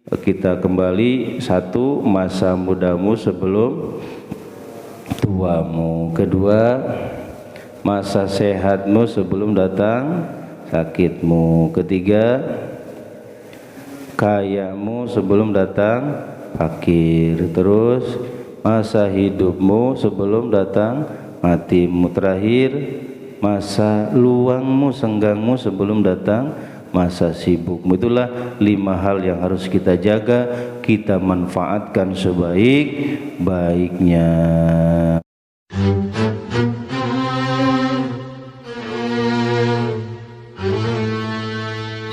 Kita kembali, satu, masa mudamu sebelum tuamu. Kedua, masa sehatmu sebelum datang sakitmu. Ketiga, kayamu sebelum datang fakir. Terus, masa hidupmu sebelum datang matimu. Terakhir, masa luangmu, senggangmu sebelum datang masa sibukmu. Itulah 5 hal yang harus kita jaga, kita manfaatkan sebaik-baiknya.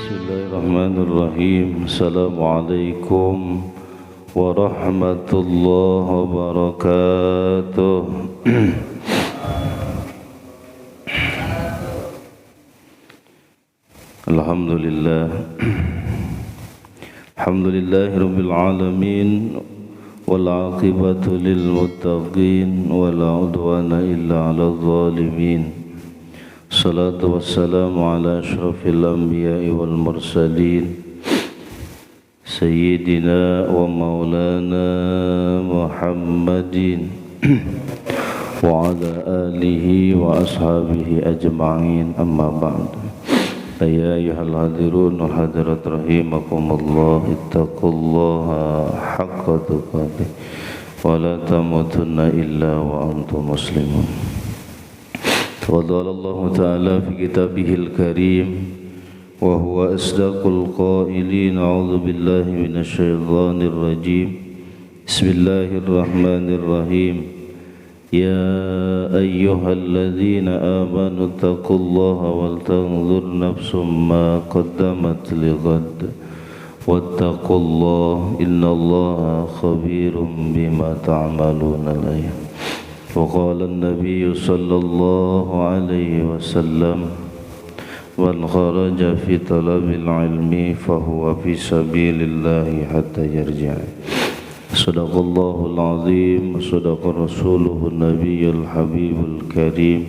Bismillahirrahmanirrahim. Assalamualaikum warahmatullahi wabarakatuh. Alhamdulillah, alhamdulillahirabbil alamin, wal aqibatu lil muttaqin, wala udwana illa 'alal zalimin. Salatu wassalamu ala asyrafil anbiya'i wal mursalin, sayyidina wa maulana Muhammadin wa ala alihi wa ashabihi ajma'in, amma ba'du. Ya ayyuhal hadirun wal hadirat rahimakumullah, ittaqullaha haqqa tuqatih wa la tamutunna illa wa antum muslimun. Qala Allah Ta'ala fi kitabihil karim wa huwa asdaqul qailin, a'udzu billahi minasy syaithanir rajim. Bismillahirrahmanirrahim. Ya ayyuhalladzina amanu taqullaha wal tanzur nafsum ma qaddamat lighad wattaqullaha innallaha khabirum bima ta'maluna. Wa qala an-nabiy sallallahu alaihi wasallam, man kharaja fi talabil ilmi fahuwa fi sabilillahi hatta yarji'a. Sadaqallahul azim, sadaqa rasuluhun nabiyyul habibul karim,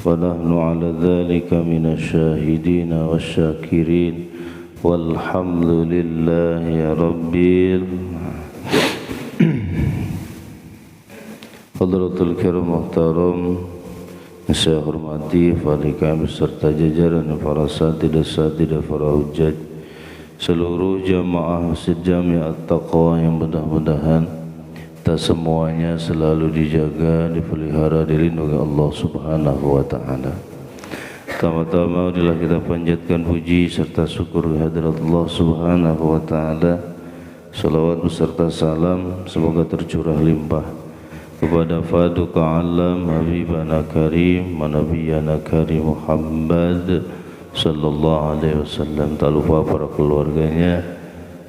wa nahnu ala dhalika minasyahidina wasyakirin, walhamdulillahi rabbil. Hadratul kiram muhtaram, saya hormati fadhil kami beserta jajaran para satidus-satidus, para hujjaj, seluruh jamaah Masjid Jami' At-Taqwa yang mudah-mudahan kita semuanya selalu dijaga, dipelihara, dilindungi Allah Subhanahu wa taala. Pertama-tama marilah kita panjatkan puji serta syukur kehadirat Allah Subhanahu wa taala. Salawat beserta salam semoga tercurah limpah kepada Faduka Alam Habibana Karim Manabiyana Karim Muhammad sallallahu alaihi wasallam. Tak lupa para keluarganya,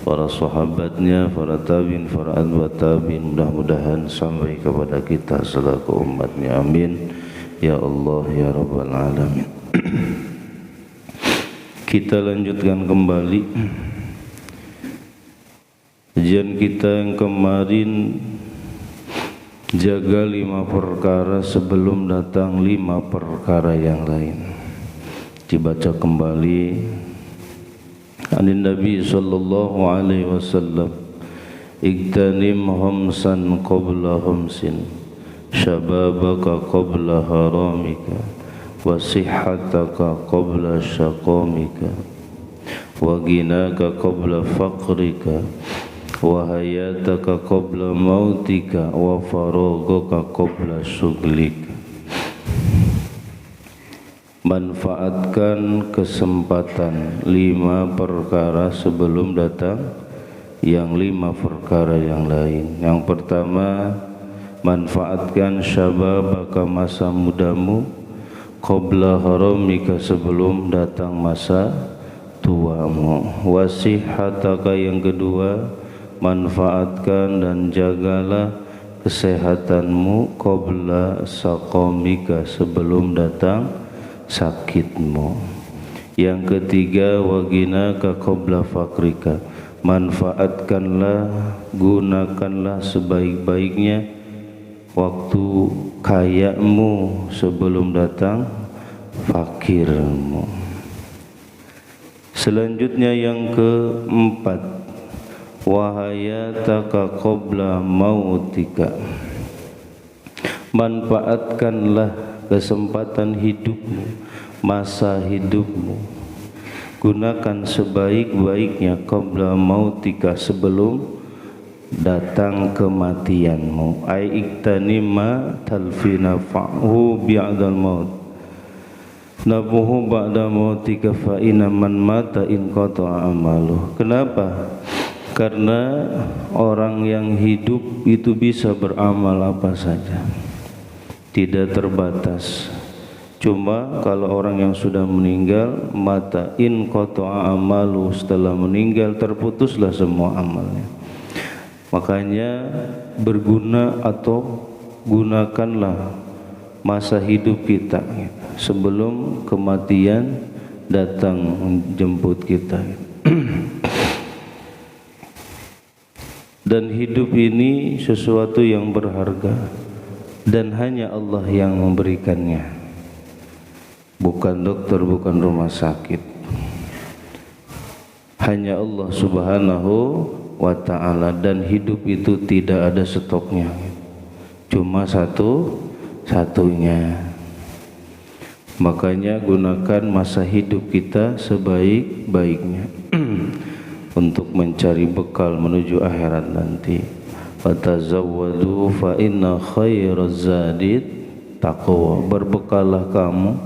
para sahabatnya, para tabi'in, para atba' tabi'in, mudah-mudahan sampai kepada kita selaku umatnya, amin ya Allah ya rabbal alamin. Kita lanjutkan kembali kajian kita yang kemarin, jaga 5 perkara sebelum datang 5 perkara yang lain. Dibaca kembali. Anin Nabi sallallahu alaihi wasallam, iktanim khamsan qabla khamsin, syababaka qabla haramika, wa sihhataka qabla syaqamika, wa ginaka qabla faqrika, wa hayataka qabla mautika, wa faragaka qabla syughlika. Manfaatkan kesempatan 5 perkara sebelum datang yang 5 perkara yang lain. Yang pertama, manfaatkan syababaka, masa mudamu, qabla haramika, sebelum datang masa tuamu. Wasihataka, yang kedua, manfaatkan dan jagalah kesehatanmu, qabla saqamika, sebelum datang sakitmu. Yang ketiga, waginaka qabla fakrika, manfaatkanlah, gunakanlah sebaik-baiknya waktu kayamu sebelum datang fakirmu. Selanjutnya yang keempat, wa hayataka qabla mautika. Manfaatkanlah kesempatan hidupmu, masa hidupmu, gunakan sebaik-baiknya qabla mautika, sebelum datang kematianmu. Ai iktanima talfina fa'hu bi'dal maut nabuhu ba'da mautika fa inna man mata in qata'a amaluh. Kenapa? Karena orang yang hidup itu bisa beramal apa saja, tidak terbatas. Cuma kalau orang yang sudah meninggal, mata in qata'a amalu, setelah meninggal terputuslah semua amalnya. Makanya berguna atau gunakanlah masa hidup kita sebelum kematian datang menjemput kita. Dan hidup ini sesuatu yang berharga dan hanya Allah yang memberikannya, bukan dokter, bukan rumah sakit. Hanya Allah Subhanahu wa ta'ala, dan hidup itu tidak ada stoknya, cuma satu-satunya. Makanya gunakan masa hidup kita sebaik-baiknya untuk mencari bekal menuju akhirat nanti. Fatazawwadu fa inna khairaz zadid taqwa. Berbekallah kamu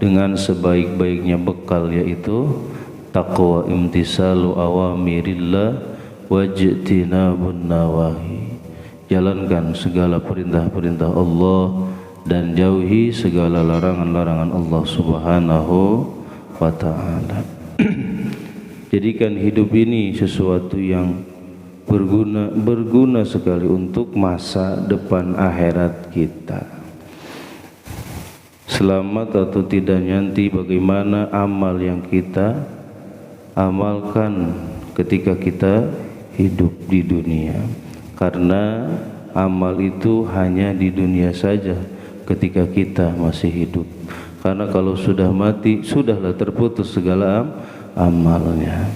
dengan sebaik-baiknya bekal, yaitu taqwa, imtisalu awamirillah wajtinabun nawahi. Jalankan segala perintah-perintah Allah dan jauhi segala larangan-larangan Allah Subhanahu wa ta'ala. Jadikan hidup ini sesuatu yang berguna sekali untuk masa depan akhirat kita. Selamat atau tidak nanti, bagaimana amal yang kita amalkan ketika kita hidup di dunia. Karena amal itu hanya di dunia saja ketika kita masih hidup. Karena kalau sudah mati, sudahlah terputus segala amalnya.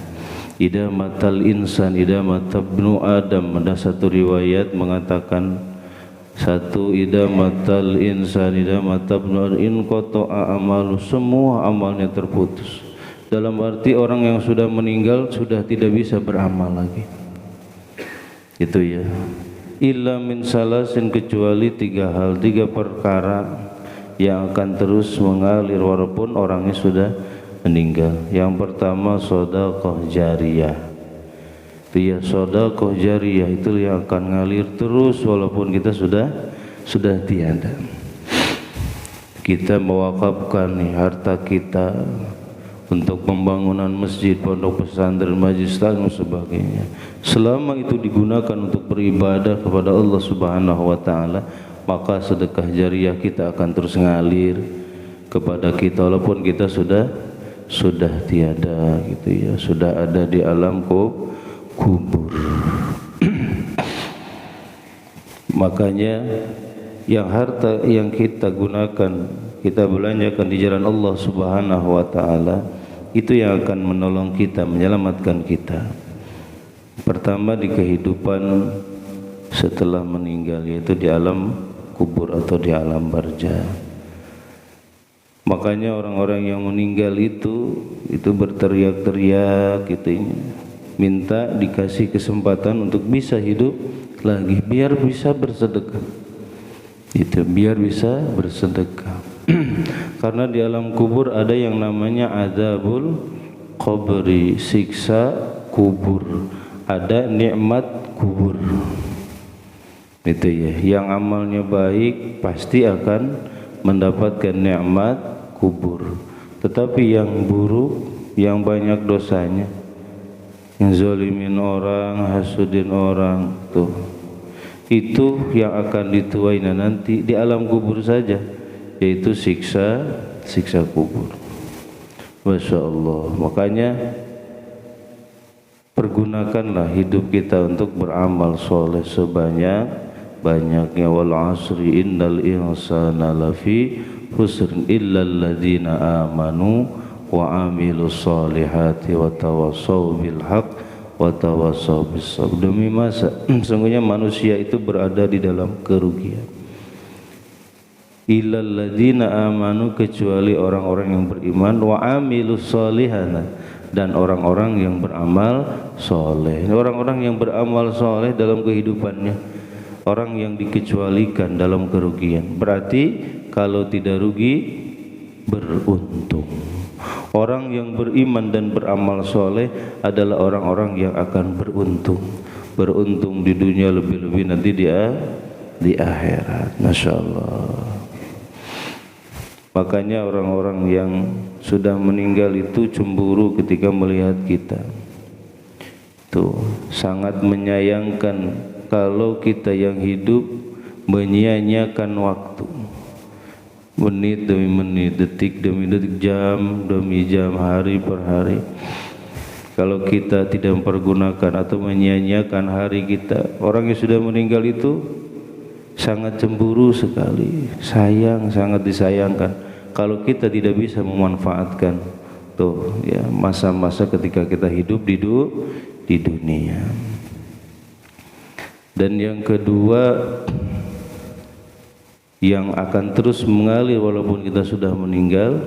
Ida matal insan, ida matabnu Adam. Ada satu riwayat mengatakan, ida matal insan, ida matabnu Adam in qata'a amalu, semua amalnya terputus. Dalam arti orang yang sudah meninggal sudah tidak bisa beramal lagi. Itu ya. Illa min salasin, kecuali 3 hal, 3 perkara yang akan terus mengalir walaupun orangnya sudah meninggal. Yang pertama sedekah jariyah. Itu ya, sedekah jariyah itu yang akan ngalir terus walaupun kita sudah tiada. Kita mewakafkan harta kita untuk pembangunan masjid, pondok pesantren, majelis taklim, sebagainya. Selama itu digunakan untuk beribadah kepada Allah Subhanahu wa ta'ala, maka sedekah jariyah kita akan terus ngalir kepada kita walaupun kita sudah tiada, gitu ya, sudah ada di alam kubur. Makanya yang harta yang kita gunakan, kita belanjakan di jalan Allah Subhanahu wa ta'ala, itu yang akan menolong kita, menyelamatkan kita. Pertama di kehidupan setelah meninggal, yaitu di alam kubur atau di alam barzah. Makanya orang-orang yang meninggal itu berteriak-teriak gitu, minta dikasih kesempatan untuk bisa hidup lagi, biar bisa bersedekah. Itu biar bisa bersedekah. Karena di alam kubur ada yang namanya adzabul qabri, siksa kubur, ada nikmat kubur. Itu ya, yang amalnya baik pasti akan mendapatkan nikmat kubur. Tetapi yang buruk, yang banyak dosanya, yang zalimin orang, hasudin orang, tuh, itu yang akan dituainya nanti di alam kubur saja, yaitu siksa kubur. Masya Allah. Makanya pergunakanlah hidup kita untuk beramal soleh sebanyak-banyaknya. Wal asri innal insana lafi khusrin illal ladzina amanu wa amilus solihati wa tawassaw bil haqq wa tawassaw bis sabr. Demi masa sungguhnya manusia itu berada di dalam kerugian. Illal ladzina amanu, kecuali orang-orang yang beriman, wa amilus solihana, dan orang-orang yang beramal soleh. Orang-orang yang beramal soleh dalam kehidupannya, orang yang dikecualikan dalam kerugian. Berarti kalau tidak rugi, beruntung. Orang yang beriman dan beramal soleh adalah orang-orang yang akan beruntung. Beruntung di dunia, lebih-lebih nanti di akhirat. Masya Allah. Makanya orang-orang yang sudah meninggal itu cemburu ketika melihat kita. Tuh, sangat menyayangkan kalau kita yang hidup menyia-nyiakan waktu. Menit demi menit, detik demi detik, jam demi jam, hari per hari. Kalau kita tidak mempergunakan atau menyia-nyiakan hari kita, orang yang sudah meninggal itu sangat cemburu sekali, sayang, sangat disayangkan kalau kita tidak bisa memanfaatkan tuh ya masa-masa ketika kita hidup di dunia. Dan yang kedua yang akan terus mengalir walaupun kita sudah meninggal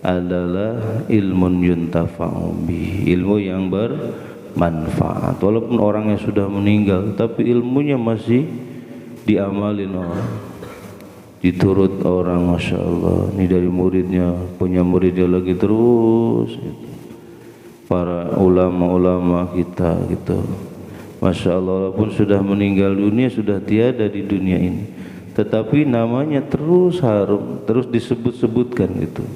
adalah ilmun yuntafa'u bi, ilmu yang bermanfaat. Walaupun orangnya sudah meninggal tapi ilmunya masih diamalin orang, diturut orang. Masya Allah, ini dari muridnya, punya muridnya lagi terus gitu. Para ulama-ulama kita gitu, Masya Allah, walaupun sudah meninggal dunia, sudah tiada di dunia ini, tetapi namanya terus harum, terus disebut-sebutkan gitu.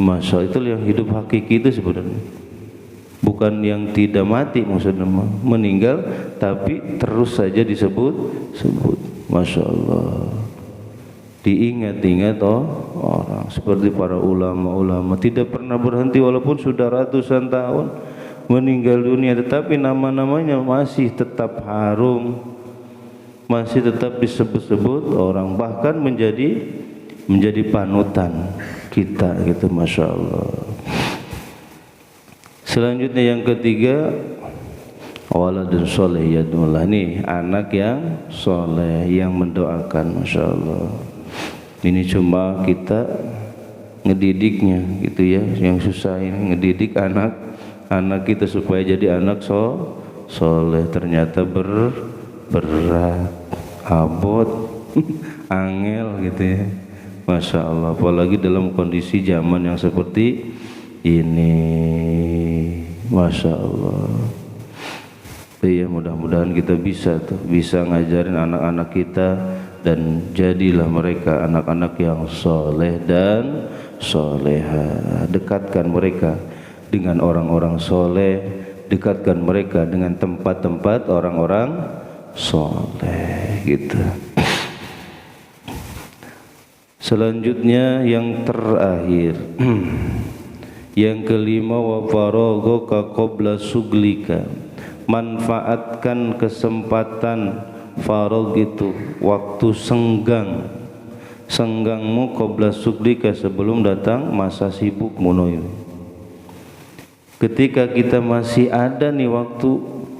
Masya Allah, itu yang hidup hakiki itu sebenarnya, bukan yang tidak mati, maksudnya meninggal tapi terus saja disebut-sebut. Masya Allah, diingat-ingat orang seperti para ulama-ulama tidak pernah berhenti walaupun sudah ratusan tahun meninggal dunia, tetapi nama-namanya masih tetap harum, masih tetap disebut-sebut orang, bahkan menjadi panutan kita gitu. Masya Allah. Selanjutnya yang ketiga, waladun soleh yadullah, nih anak yang soleh yang mendoakan. Masya Allah, ini cuma kita ngedidiknya gitu ya, yang susah ini ngedidik anak kita supaya jadi anak soleh. Ternyata berat, abot, angel gitu ya. Masya Allah, apalagi dalam kondisi zaman yang seperti ini. Masya Allah. Iya, mudah-mudahan kita bisa ngajarin anak-anak kita dan jadilah mereka anak-anak yang soleh dan soleha. Dekatkan mereka dengan orang-orang soleh, dekatkan mereka dengan tempat-tempat orang-orang soleh gitu. Selanjutnya yang terakhir yang kelima, wa faragaka qabla suglika, manfaatkan kesempatan farag itu waktu senggangmu qabla suglika, sebelum datang masa sibukmu. Ketika kita masih ada nih waktu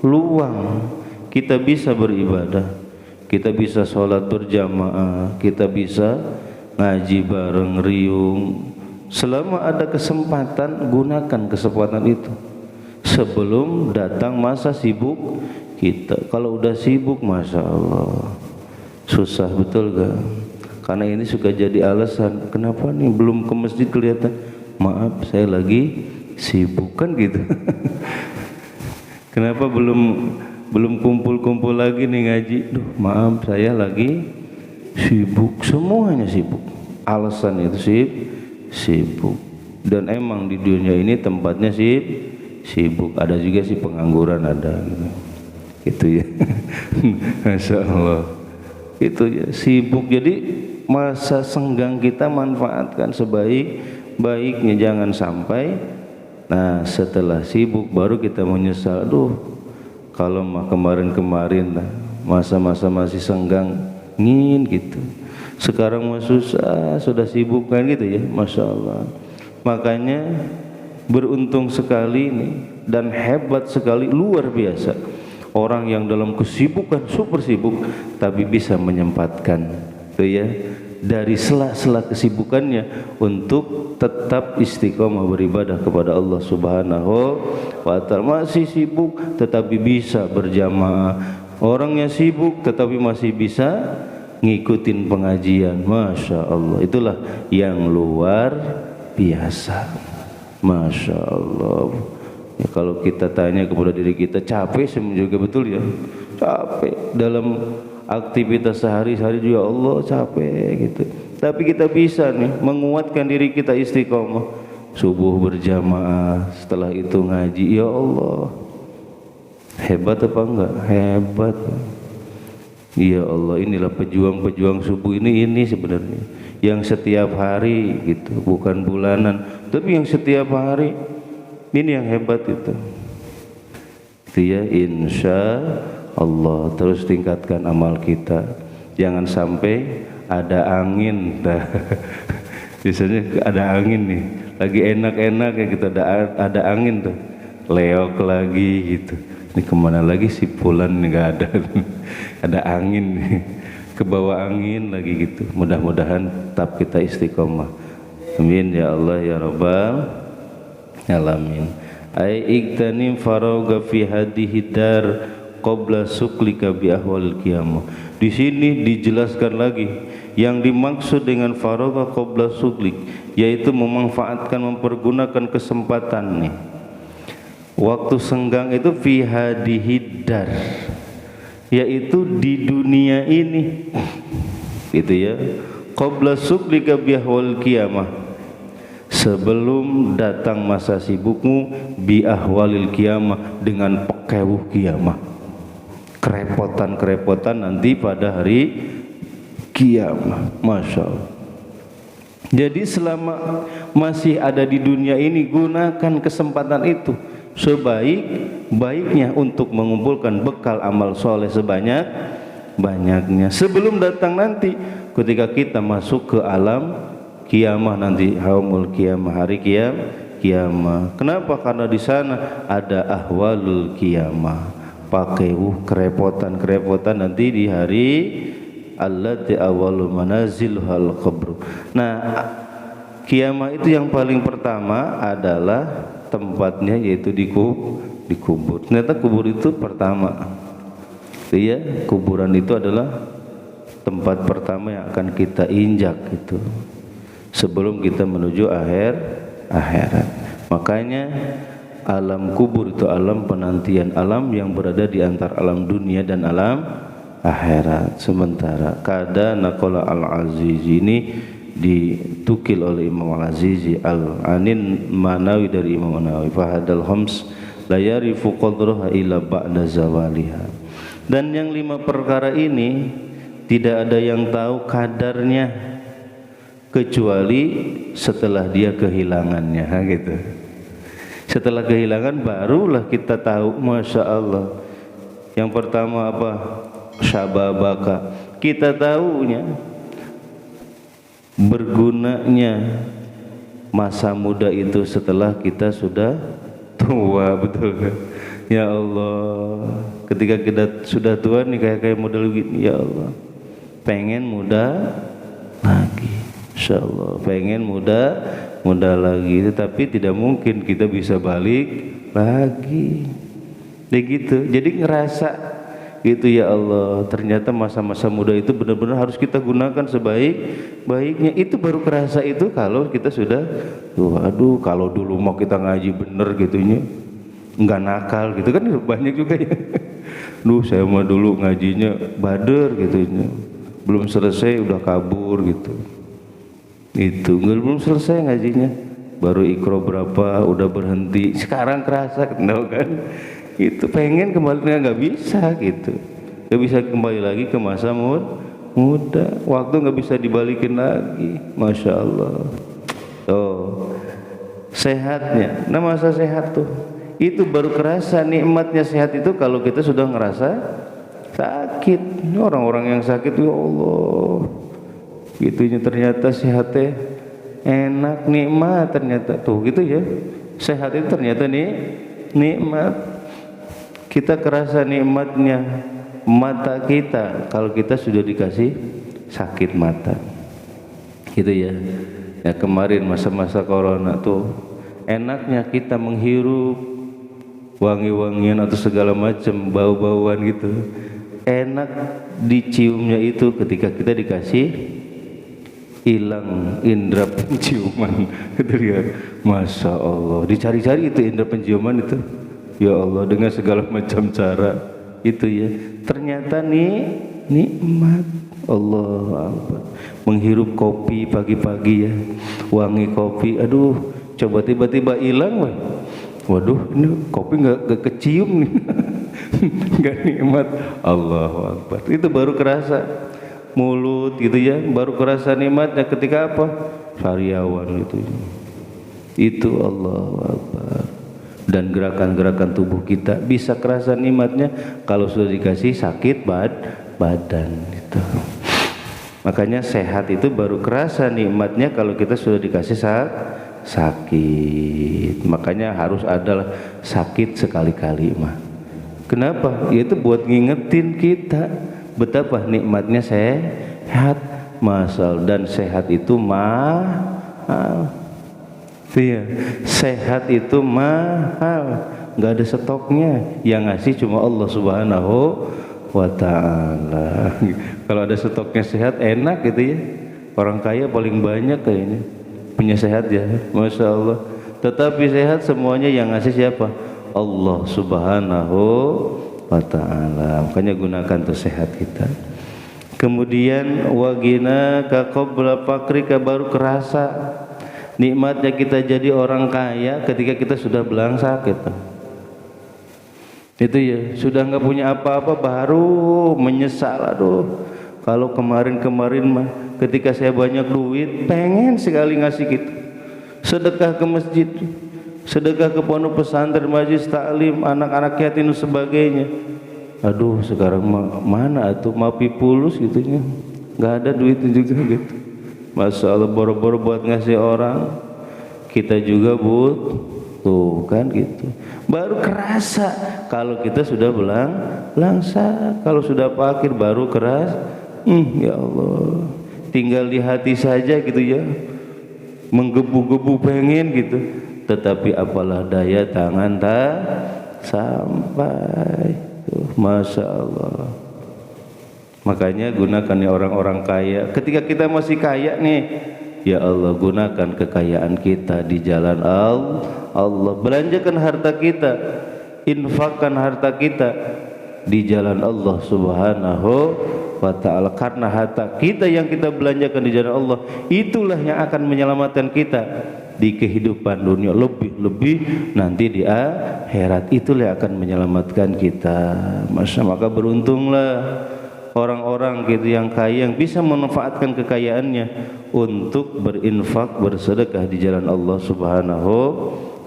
luang, kita bisa beribadah, kita bisa sholat berjamaah, kita bisa ngaji bareng, riung. Selama ada kesempatan, gunakan kesempatan itu sebelum datang masa sibuk kita. Kalau udah sibuk, Masya Allah, susah betul gak? Karena ini suka jadi alasan, kenapa nih belum ke masjid kelihatan? Maaf, saya lagi sibuk, kan gitu. Kenapa belum kumpul-kumpul lagi nih ngaji? Duh, maaf, saya lagi sibuk. Semuanya sibuk, alasan itu sibuk. Dan emang di dunia ini tempatnya sibuk. Ada juga sih pengangguran, ada gitu ya. Masya Allah, itu ya, sibuk. Jadi masa senggang kita manfaatkan sebaik-baiknya, jangan sampai setelah sibuk baru kita menyesal. Aduh, kalau kemarin-kemarin masa-masa masih senggang gitu, sekarang mah susah, sudah sibuk kan gitu ya. Masya Allah. Makanya beruntung sekali nih dan hebat sekali, luar biasa. Orang yang dalam kesibukan super sibuk tapi bisa menyempatkan tuh ya dari sela-sela kesibukannya untuk tetap istiqomah beribadah kepada Allah Subhanahu wa taala. Masih sibuk tetapi bisa berjamaah. Orangnya sibuk tetapi masih bisa ngikutin pengajian. Masya Allah, itulah yang luar biasa. Masya Allah. Ya, kalau kita tanya kepada diri kita, capek juga betul ya, capek dalam aktivitas sehari-hari juga Allah capek gitu. Tapi kita bisa nih menguatkan diri kita istiqomah. Subuh berjamaah, setelah itu ngaji. Ya Allah, hebat apa enggak? Hebat. Ya Allah, inilah pejuang-pejuang subuh ini sebenarnya yang setiap hari gitu, bukan bulanan, tapi yang setiap hari. Ini yang hebat itu ya, insya Allah. Terus tingkatkan amal kita, jangan sampai ada angin biasanya ada angin nih, lagi enak-enak ya kita ada angin tuh, leok lagi gitu. Ini kemana lagi si Pulan nih, gak ada ada angin nih, ke bawah angin lagi gitu. Mudah-mudahan tetap kita istiqomah, amin ya Allah ya Rabbal alamin. Ai iktanim farauga fi hadhihi dar qabla suklika bi ahwal qiyamah. Di sini dijelaskan lagi yang dimaksud dengan farauga qabla suklik, yaitu memanfaatkan, mempergunakan kesempatan nih. Waktu senggang itu fi hadhihi dar, yaitu di dunia ini. Gitu ya. Qabla suklika bi ahwal qiyamah, sebelum datang masa sibukmu, bi ahwalil kiamah, dengan pekewuh kiamah, kerepotan-kerepotan nanti pada hari kiamah. Masya Allah. Jadi selama masih ada di dunia ini, gunakan kesempatan itu sebaik-baiknya untuk mengumpulkan bekal amal soleh sebanyak-banyaknya sebelum datang nanti ketika kita masuk ke alam kiamah nanti, haumul kiamah, hari kiamah. Kenapa? Karena di sana ada ahwalul kiamah, pakai kerepotan nanti di hari allati awwalu manazilul qabr. Nah, kiamah itu yang paling pertama adalah tempatnya, yaitu di kubur. Ternyata kubur itu pertama. Iya, kuburan itu adalah tempat pertama yang akan kita injak gitu, sebelum kita menuju akhirat. Makanya alam kubur itu alam penantian, alam yang berada di antara alam dunia dan alam akhirat. Sementara kada naqala al-Azizi, ini ditukil oleh Imam Al-Azizi al-Anin Manawi dari Imam Manawi, fahadal khams la yarifu qadraha illa ba'da zawaliha. Dan yang 5 perkara ini tidak ada yang tahu kadarnya kecuali setelah dia kehilangannya gitu. Setelah kehilangan barulah kita tahu. Masya Allah. Yang pertama apa? Syababaka, kita tahunya bergunanya masa muda itu setelah kita sudah tua, betul kan? Ya Allah, ketika kita sudah tua nih kayak model gini, ya Allah, pengen muda lagi. Insyaallah pengen muda lagi, tapi tidak mungkin kita bisa balik lagi. Begitu. Jadi ngerasa gitu, ya Allah, ternyata masa-masa muda itu benar-benar harus kita gunakan sebaik-baiknya. Itu baru kerasa itu kalau kita sudah aduh, kalau dulu mau kita ngaji bener gitunya, enggak nakal gitu kan, banyak juga ya. Duh, saya mah dulu ngajinya bader gitunya, belum selesai udah kabur gitu. Itu belum selesai ngajinya, baru ikro berapa udah berhenti. Sekarang kerasa kenal kan, itu pengen kembali nggak bisa gitu, nggak bisa kembali lagi ke masa muda. Waktu nggak bisa dibalikin lagi. Masya Allah. Oh, sehatnya, nah masa sehat tuh, itu baru kerasa nikmatnya sehat itu kalau kita sudah ngerasa sakit. Orang-orang yang sakit, ya Allah, gitunya ternyata sehatnya enak, nikmat ternyata tuh gitu ya. Sehat itu ternyata nikmat. Kita kerasa nikmatnya mata kita kalau kita sudah dikasih sakit mata. Gitu ya. Ya kemarin masa-masa corona tuh enaknya kita menghirup wangi-wangian atau segala macam bau-bauan gitu. Enak diciumnya itu ketika kita dikasih hilang indera penciuman. Gitu ya. Masya Allah, dicari-cari itu indera penciuman itu. Ya Allah, dengan segala macam cara itu ya. Ternyata nikmat. Allah Akbar. Menghirup kopi pagi-pagi ya, wangi kopi. Aduh, coba tiba-tiba hilang, waduh, ini kopi nggak kecium nih. Nggak nikmat. Allahu Akbar. Itu baru kerasa mulut gitu ya, baru kerasa nikmatnya ketika apa? Sariawan gitu. Itu Allahu Akbar. Dan gerakan-gerakan tubuh kita bisa kerasa nikmatnya kalau sudah dikasih sakit badan gitu. Makanya sehat itu baru kerasa nikmatnya kalau kita sudah dikasih sakit. Makanya harus ada sakit sekali-kali mah. Kenapa? Itu buat ngingetin kita betapa nikmatnya sehat. Masal dan sehat itu mahal. Iya, sehat itu mahal. Nggak ada stoknya. Yang ngasih cuma Allah Subhanahu wa ta'ala. Kalau ada stoknya sehat enak gitu ya. Orang kaya paling banyak kayaknya punya sehat ya, Masya Allah. Tetapi sehat semuanya yang ngasih siapa? Allah Subhanahu wa ta'ala. Makanya gunakan tuh sehat kita. Kemudian wagina ka qabla fakrika, baru kerasa nikmatnya kita jadi orang kaya ketika kita sudah belangsak gitu. Itu ya, sudah nggak punya apa-apa baru menyesal. Aduh, kalau kemarin-kemarin mah ketika saya banyak duit pengen sekali ngasih gitu, sedekah ke masjid, sedekah ke pondok pesantren, majelis taklim, anak-anak yatim dan sebagainya. Aduh, sekarang mana atuh mapi pulus gitunya, nggak ada duitnya juga gitu. Masya Allah, boro-boro buat ngasih orang, kita juga tuh kan gitu. Baru kerasa kalau kita sudah belangsa, kalau sudah fakir baru keras. Ya Allah, tinggal di hati saja gitu ya, menggebu-gebu pengen gitu, tetapi apalah daya tangan tak sampai. Tuh, Masya Allah. Makanya gunakan ya orang-orang kaya. Ketika kita masih kaya nih, ya Allah, gunakan kekayaan kita di jalan Allah. Belanjakan harta kita, infakkan harta kita di jalan Allah Subhanahu wa ta'ala. Karena harta kita yang kita belanjakan di jalan Allah, itulah yang akan menyelamatkan kita di kehidupan dunia, lebih-lebih nanti di akhirat. Itulah yang akan menyelamatkan kita. Maka beruntunglah orang-orang gitu yang kaya, yang bisa memanfaatkan kekayaannya untuk berinfak, bersedekah di jalan Allah Subhanahu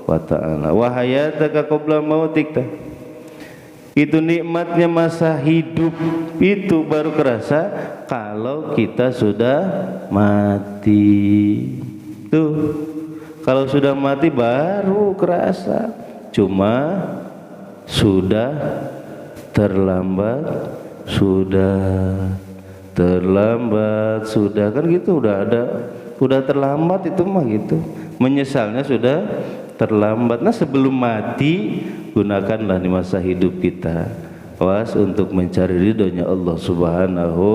wa ta'ala. Wa hayataka qabla mautika, itu nikmatnya masa hidup itu baru kerasa kalau kita sudah mati. Tuh, kalau sudah mati baru kerasa. Cuma sudah terlambat, sudah kan gitu, udah terlambat itu mah gitu. Menyesalnya sudah terlambat. Nah, sebelum mati gunakanlah di masa hidup kita untuk mencari ridhonya Allah Subhanahu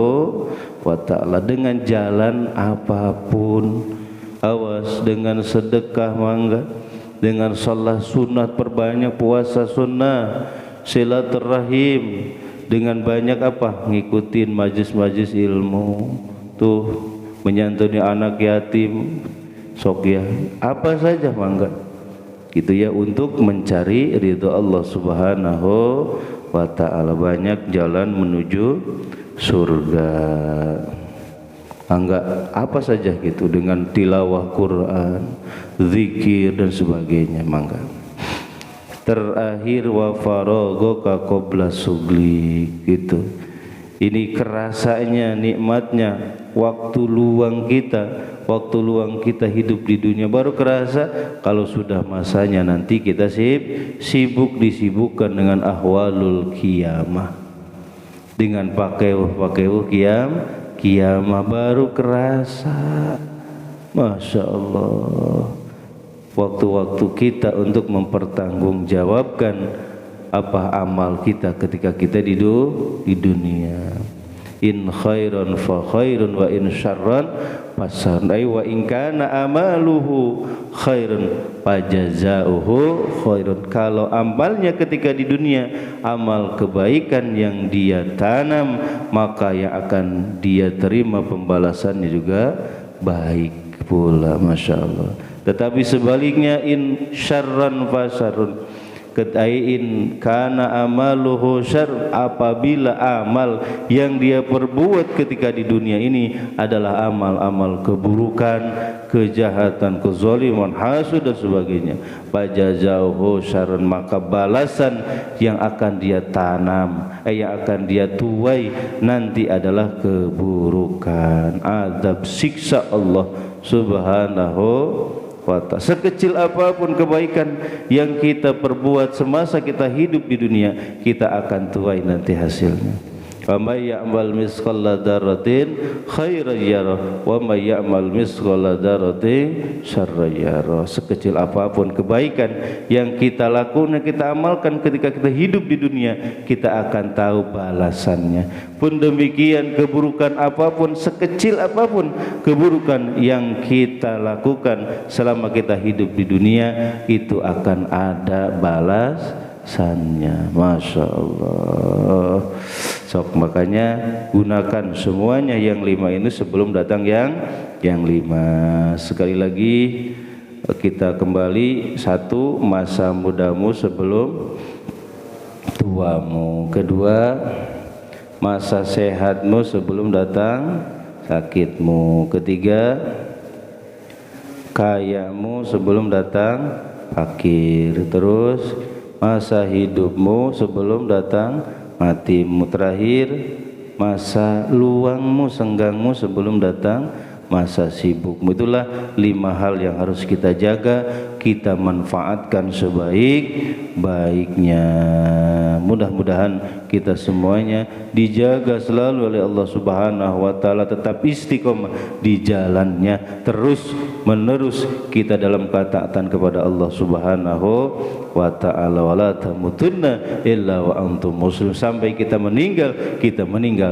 wa ta'ala dengan jalan apapun. Awas dengan sedekah mangga, dengan salat sunat perbanyak, puasa sunnah, silaturahim, dengan banyak apa? Ngikutin majlis-majlis ilmu, tuh menyantuni anak yatim, sok ya, apa saja mangga gitu ya, untuk mencari ridho Allah Subhanahu wa ta'ala. Banyak jalan menuju surga. Enggak apa saja gitu, dengan tilawah Quran, zikir dan sebagainya mangga. Terakhir wa faragha qabla sugli gitu. Ini kerasanya nikmatnya waktu luang kita waktu luang kita hidup di dunia baru kerasa kalau sudah masanya nanti kita sibuk disibukkan dengan ahwalul qiyamah, dengan pakaiu kiamah baru kerasa. Masya Allah, waktu-waktu kita untuk mempertanggungjawabkan apa amal kita ketika kita di dunia. In khairan fa khairun wa in syarran fasan, ay wa in kana amaluhu khairun fajazauhu khairun. Kalau amalnya ketika di dunia amal kebaikan yang dia tanam, maka yang akan dia terima pembalasannya juga baik pula. Masya Allah. Tetapi sebaliknya, in syarran fa syarrun, ketain kana amaluhu syarr, apabila amal yang dia perbuat ketika di dunia ini adalah amal-amal keburukan, kejahatan, kezaliman, hasud dan sebagainya, fajazauhu syarran, maka balasan yang akan dia tanam, yang akan dia tuai nanti adalah keburukan, azab, siksa Allah Subhanahu wa ta'ala. Sekecil apapun kebaikan yang kita perbuat semasa kita hidup di dunia, kita akan tuai nanti hasilnya. Wa may ya'mal mithqala dzarratin khairan yarah wa may ya'mal mithqala dzarratin syarran yarah. Sekecil apapun kebaikan yang kita lakukan, kita amalkan ketika kita hidup di dunia, kita akan tahu balasannya. Pun demikian keburukan apapun, sekecil apapun keburukan yang kita lakukan selama kita hidup di dunia, itu akan ada balasannya. Masya Allah. Sok, makanya gunakan semuanya yang 5 ini sebelum datang yang 5. Sekali lagi kita kembali, 1, masa mudamu sebelum tuamu. 2, masa sehatmu sebelum datang sakitmu. 3, kayamu sebelum datang fakir. Terus masa hidupmu sebelum datang matimu. Terakhir, masa luangmu, senggangmu sebelum datang masa sibukmu. Itulah 5 hal yang harus kita jaga, kita manfaatkan sebaik-baiknya. Mudah-mudahan kita semuanya dijaga selalu oleh Allah Subhanahu wa ta'ala, tetap istiqomah di jalannya, terus menerus kita dalam ketaatan kepada Allah Subhanahu wa ta'ala. Wala tamutunna illa wa antum muslim, sampai kita meninggal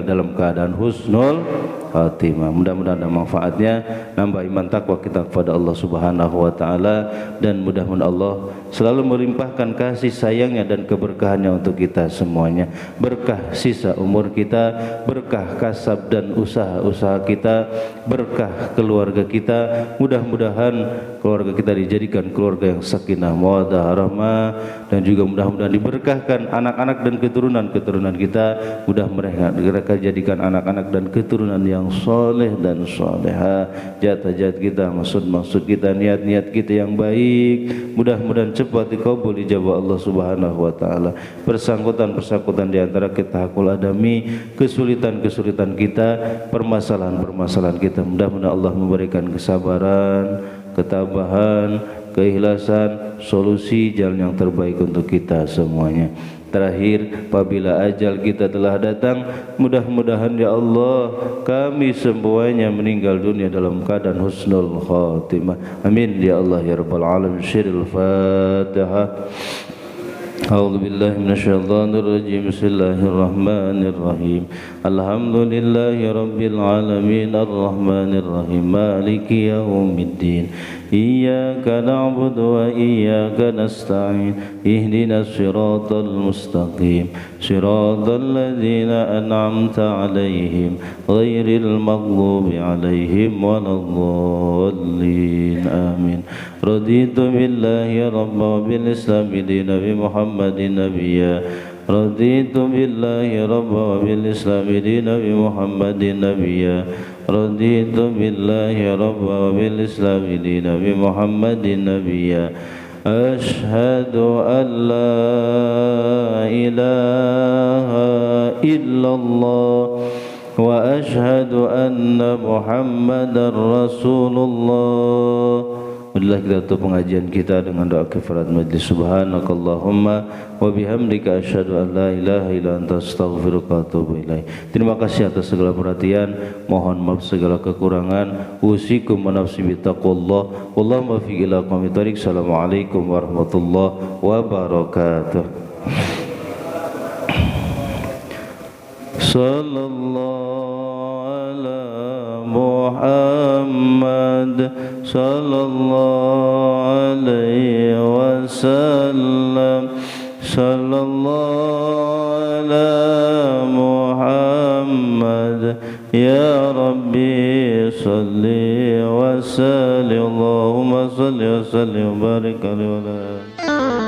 dalam keadaan husnul khatimah. Mudah-mudahan ada manfaatnya, nambah iman takwa kita kepada Allah Subhanahu wa ta'ala, dan mudah-mudahan Allah selalu melimpahkan kasih sayangnya dan keberkahannya untuk kita semuanya. Berkah sisa umur kita, berkah kasab dan usaha-usaha kita, berkah keluarga kita. Mudah-mudahan keluarga kita dijadikan keluarga yang sakinah mawaddah rahmah, dan juga mudah-mudahan diberkahkan anak-anak dan keturunan-keturunan kita. Mudah mereka jadikan anak-anak dan keturunan yang soleh dan soleha. Jatah-jatah kita, maksud-maksud kita, niat-niat kita yang baik, mudah-mudahan cepat dikabul ijabah Allah Subhanahu wa ta'ala. Persangkutan di antara kita hakul adami, kesulitan-kesulitan kita, permasalahan-permasalahan kita, mudah-mudahan Allah memberikan kesabaran, ketabahan, keikhlasan, solusi jalan yang terbaik untuk kita semuanya. Terakhir, apabila ajal kita telah datang, mudah-mudahan ya Allah kami semuanya meninggal dunia dalam keadaan husnul khatimah. Amin ya Allah ya rabbal alamin. Syirul Fatihah. A'udzu billahi minasyaitonir rajim. Bismillahirrahmanir rahim. Alhamdulillahi rabbil alamin arrahmanir rahim maliki yaumiddin. Iyyaka na'budu wa iyyaka nasta'in. Ihdinas siratal mustaqim. Siratal ladzina an'amta 'alaihim ghairil maghdubi 'alaihim waladdallin. Amin. Raditu billahi rabban wa bil islami dinan bi Muhammadin nabiyya. Raditu billahi rabban wa bil islami dinan bi Muhammadin nabiyya. Raditu billahi rabban wa bil islami dinan bi Muhammadin nabiyya. Ashhadu an la ilaha illallah وأشهد أن محمدا رسول الله. Marilah kita tutup pengajian kita dengan doa kifarahat majlis. Subhanakallahumma wa bihamdika asyhadu an la ilaha illa anta astaghfiruka wa atubu ilaik. Terima kasih atas segala perhatian. Mohon maaf segala kekurangan. Usikum wa nafsi bittaqwallah. Wallahu muwaffiq ila aqwamit thoriq. Assalamualaikum warahmatullahi wabarakatuh. Sallallahu ala Muhammad sallallahu alaihi wasallam. Sallallahu ala Muhammad ya Rabbi salli wa sallim. Allahumma salli wa sallim wa barik alaihi wa ala